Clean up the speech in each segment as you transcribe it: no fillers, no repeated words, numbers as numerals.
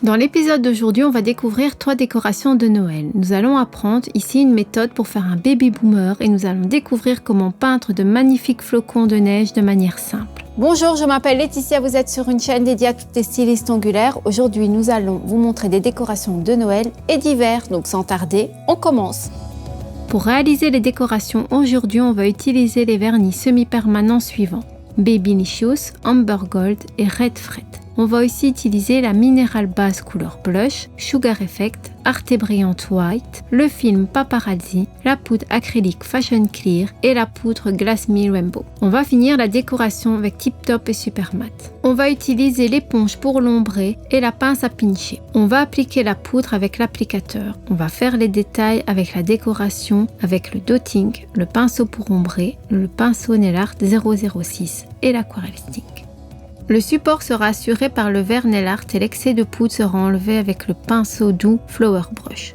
Dans l'épisode d'aujourd'hui, on va découvrir 3 décorations de Noël. Nous allons apprendre ici une méthode pour faire un baby boomer et nous allons découvrir comment peindre de magnifiques flocons de neige de manière simple. Bonjour, je m'appelle Laetitia, vous êtes sur une chaîne dédiée à toutes les stylistes ongulaires. Aujourd'hui, nous allons vous montrer des décorations de Noël et d'hiver, donc sans tarder, on commence. Pour réaliser les décorations aujourd'hui, on va utiliser les vernis semi-permanents suivants: Babylicious, Amber Gold et Red Fret. On va aussi utiliser la minérale base couleur blush, Sugar Effect, Arte Brilliant White, le film Paparazzi, la poudre acrylique Fashion Clear et la poudre Glass Me Rainbow. On va finir la décoration avec Tip Top et Super Matte. On va utiliser l'éponge pour l'ombrer et la pince à pincher. On va appliquer la poudre avec l'applicateur. On va faire les détails avec la décoration avec le dotting, le pinceau pour ombrer, le pinceau Nail Art 006 et l'aquarelle stick. Le support sera assuré par le verre Nail Art et l'excès de poudre sera enlevé avec le pinceau doux Flower Brush.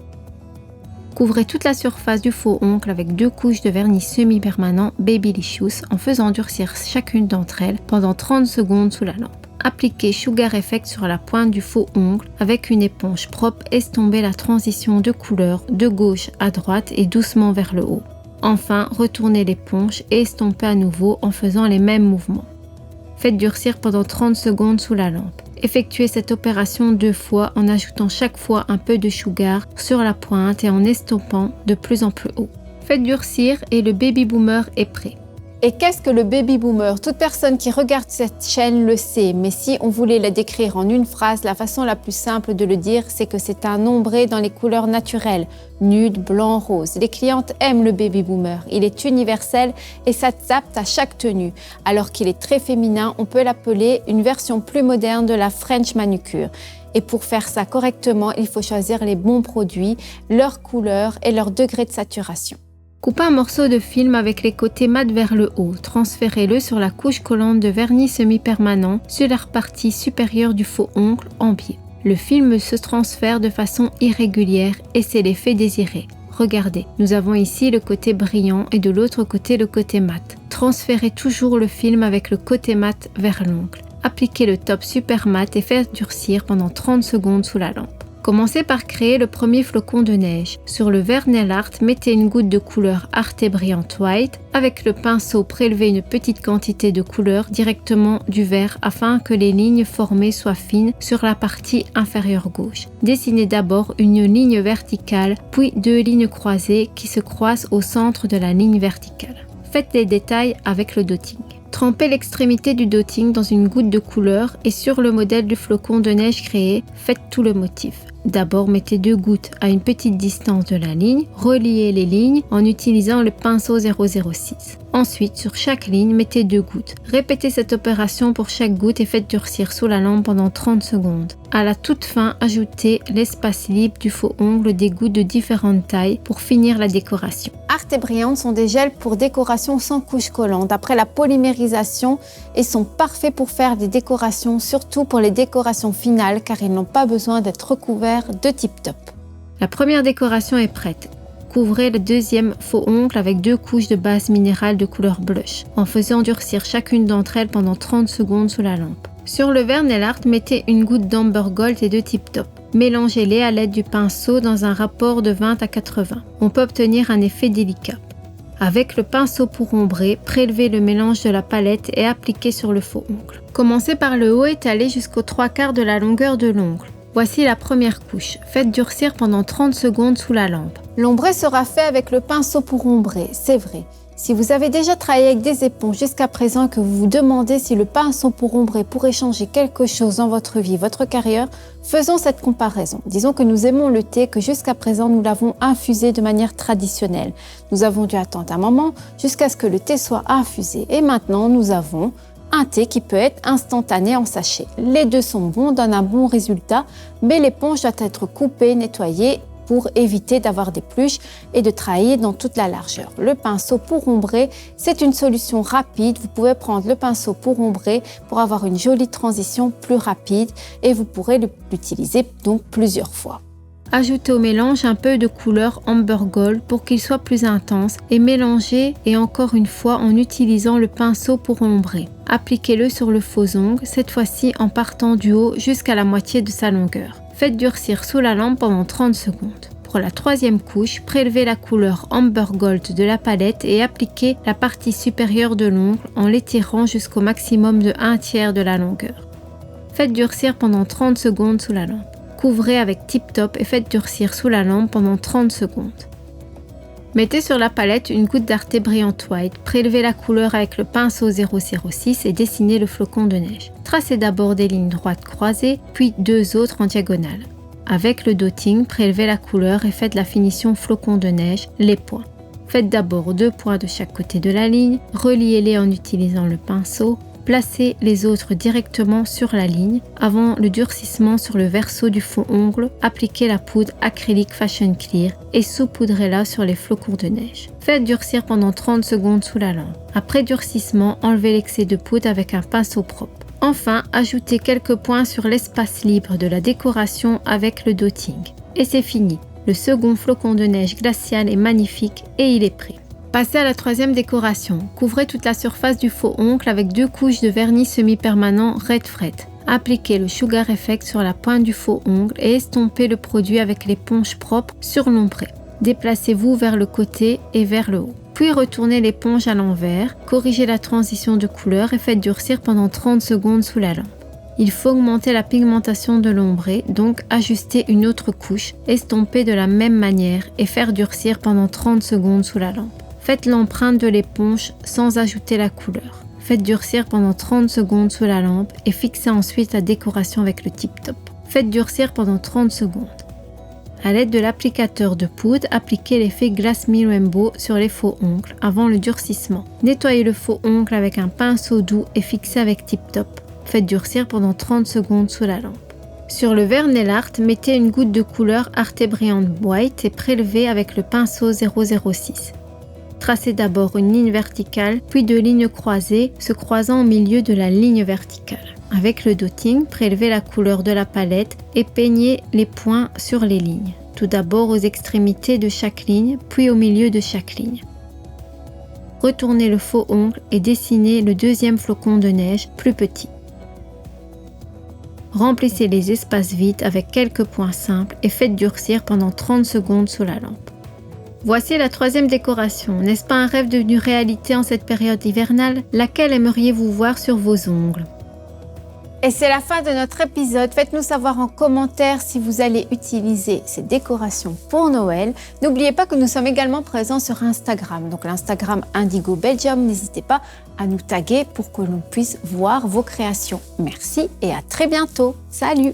Couvrez toute la surface du faux ongle avec 2 couches de vernis semi-permanent Babylicious en faisant durcir chacune d'entre elles pendant 30 secondes sous la lampe. Appliquez Sugar Effect sur la pointe du faux ongle avec une éponge propre, estompez la transition de couleur de gauche à droite et doucement vers le haut. Enfin, retournez l'éponge et estompez à nouveau en faisant les mêmes mouvements. Faites durcir pendant 30 secondes sous la lampe. Effectuez cette opération 2 fois en ajoutant chaque fois un peu de sugar sur la pointe et en estompant de plus en plus haut. Faites durcir et le baby boomer est prêt. Et qu'est-ce que le baby boomer? Toute personne qui regarde cette chaîne le sait, mais si on voulait la décrire en une phrase, la façon la plus simple de le dire, c'est que c'est un ombré dans les couleurs naturelles, nude, blanc, rose. Les clientes aiment le baby boomer. Il est universel et s'adapte à chaque tenue. Alors qu'il est très féminin, on peut l'appeler une version plus moderne de la French manucure. Et pour faire ça correctement, il faut choisir les bons produits, leurs couleurs et leur degré de saturation. Coupez un morceau de film avec les côtés mat vers le haut. Transférez-le sur la couche collante de vernis semi-permanent sur la partie supérieure du faux ongle en biais. Le film se transfère de façon irrégulière et c'est l'effet désiré. Regardez, nous avons ici le côté brillant et de l'autre côté le côté mat. Transférez toujours le film avec le côté mat vers l'ongle. Appliquez le top super mat et faites durcir pendant 30 secondes sous la lampe. Commencez par créer le premier flocon de neige. Sur le verre Nail Art, mettez une goutte de couleur Arte Brilliant White. Avec le pinceau, prélevez une petite quantité de couleur directement du verre afin que les lignes formées soient fines sur la partie inférieure gauche. Dessinez d'abord une ligne verticale, puis 2 lignes croisées qui se croisent au centre de la ligne verticale. Faites les détails avec le dotting. Trempez l'extrémité du dotting dans une goutte de couleur et sur le modèle du flocon de neige créé, faites tout le motif. D'abord, mettez 2 gouttes à une petite distance de la ligne, reliez les lignes en utilisant le pinceau 006. Ensuite, sur chaque ligne, mettez 2 gouttes. Répétez cette opération pour chaque goutte et faites durcir sous la lampe pendant 30 secondes. À la toute fin, ajoutez l'espace libre du faux ongle des gouttes de différentes tailles pour finir la décoration. Arte Brilliant sont des gels pour décoration sans couche collante après la polymérisation et sont parfaits pour faire des décorations, surtout pour les décorations finales car ils n'ont pas besoin d'être recouverts de Tip Top. La première décoration est prête. Couvrez le deuxième faux ongle avec 2 couches de base minérale de couleur blush, en faisant durcir chacune d'entre elles pendant 30 secondes sous la lampe. Sur le verre Nail Art, mettez une goutte d'Amber Gold et de Tip Top. Mélangez-les à l'aide du pinceau dans un rapport de 20 à 80. On peut obtenir un effet délicat. Avec le pinceau pour ombrer, prélevez le mélange de la palette et appliquez sur le faux ongle. Commencez par le haut et étalez jusqu'aux 3/4 de la longueur de l'ongle. Voici la première couche. Faites durcir pendant 30 secondes sous la lampe. L'ombré sera fait avec le pinceau pour ombrer, c'est vrai. Si vous avez déjà travaillé avec des éponges jusqu'à présent et que vous vous demandez si le pinceau pour ombrer pourrait changer quelque chose dans votre vie, votre carrière, faisons cette comparaison. Disons que nous aimons le thé, que jusqu'à présent nous l'avons infusé de manière traditionnelle. Nous avons dû attendre un moment jusqu'à ce que le thé soit infusé. Et maintenant nous avons un thé qui peut être instantané en sachet. Les deux sont bons, donnent un bon résultat, mais l'éponge doit être coupée, nettoyée pour éviter d'avoir des pluches et de travailler dans toute la largeur. Le pinceau pour ombrer, c'est une solution rapide. Vous pouvez prendre le pinceau pour ombrer pour avoir une jolie transition plus rapide et vous pourrez l'utiliser donc plusieurs fois. Ajoutez au mélange un peu de couleur Amber Gold pour qu'il soit plus intense et mélangez et encore une fois en utilisant le pinceau pour ombrer. Appliquez-le sur le faux ongle, cette fois-ci en partant du haut jusqu'à la moitié de sa longueur. Faites durcir sous la lampe pendant 30 secondes. Pour la troisième couche, prélevez la couleur Amber Gold de la palette et appliquez la partie supérieure de l'ongle en l'étirant jusqu'au maximum de 1/3 de la longueur. Faites durcir pendant 30 secondes sous la lampe. Couvrez avec Tip Top et faites durcir sous la lampe pendant 30 secondes. Mettez sur la palette une goutte d'Arte Brilliant White, prélevez la couleur avec le pinceau 006 et dessinez le flocon de neige. Tracez d'abord des lignes droites croisées, puis 2 autres en diagonale. Avec le dotting, prélevez la couleur et faites la finition flocon de neige, les points. Faites d'abord 2 points de chaque côté de la ligne, reliez-les en utilisant le pinceau, placez les autres directement sur la ligne. Avant le durcissement sur le verso du faux ongle, appliquez la poudre acrylique Fashion Clear et saupoudrez-la sur les flocons de neige. Faites durcir pendant 30 secondes sous la lampe. Après durcissement, enlevez l'excès de poudre avec un pinceau propre. Enfin, ajoutez quelques points sur l'espace libre de la décoration avec le dotting. Et c'est fini. Le second flocon de neige glacial est magnifique et il est prêt. Passez à la troisième décoration. Couvrez toute la surface du faux ongle avec 2 couches de vernis semi-permanent Red Fret. Appliquez le Sugar Effect sur la pointe du faux ongle et estompez le produit avec l'éponge propre sur l'ombré. Déplacez-vous vers le côté et vers le haut. Puis retournez l'éponge à l'envers, corrigez la transition de couleur et faites durcir pendant 30 secondes sous la lampe. Il faut augmenter la pigmentation de l'ombré, donc ajuster une autre couche, estomper de la même manière et faire durcir pendant 30 secondes sous la lampe. Faites l'empreinte de l'éponge sans ajouter la couleur. Faites durcir pendant 30 secondes sous la lampe et fixez ensuite la décoration avec le Tip Top. Faites durcir pendant 30 secondes. À l'aide de l'applicateur de poudre, appliquez l'effet Glass Me Rainbow sur les faux ongles avant le durcissement. Nettoyez le faux ongle avec un pinceau doux et fixez avec Tip Top. Faites durcir pendant 30 secondes sous la lampe. Sur le verre Nail Art, mettez une goutte de couleur Arte Brilliant White et prélevez avec le pinceau 006. Tracez d'abord une ligne verticale, puis 2 lignes croisées se croisant au milieu de la ligne verticale. Avec le dotting, prélevez la couleur de la palette et peignez les points sur les lignes. Tout d'abord aux extrémités de chaque ligne, puis au milieu de chaque ligne. Retournez le faux ongle et dessinez le deuxième flocon de neige plus petit. Remplissez les espaces vides avec quelques points simples et faites durcir pendant 30 secondes sous la lampe. Voici la troisième décoration. N'est-ce pas un rêve devenu réalité en cette période hivernale? Laquelle aimeriez-vous voir sur vos ongles? Et c'est la fin de notre épisode. Faites-nous savoir en commentaire si vous allez utiliser ces décorations pour Noël. N'oubliez pas que nous sommes également présents sur Instagram. Donc l'Instagram Indigo Belgium. N'hésitez pas à nous taguer pour que l'on puisse voir vos créations. Merci et à très bientôt. Salut!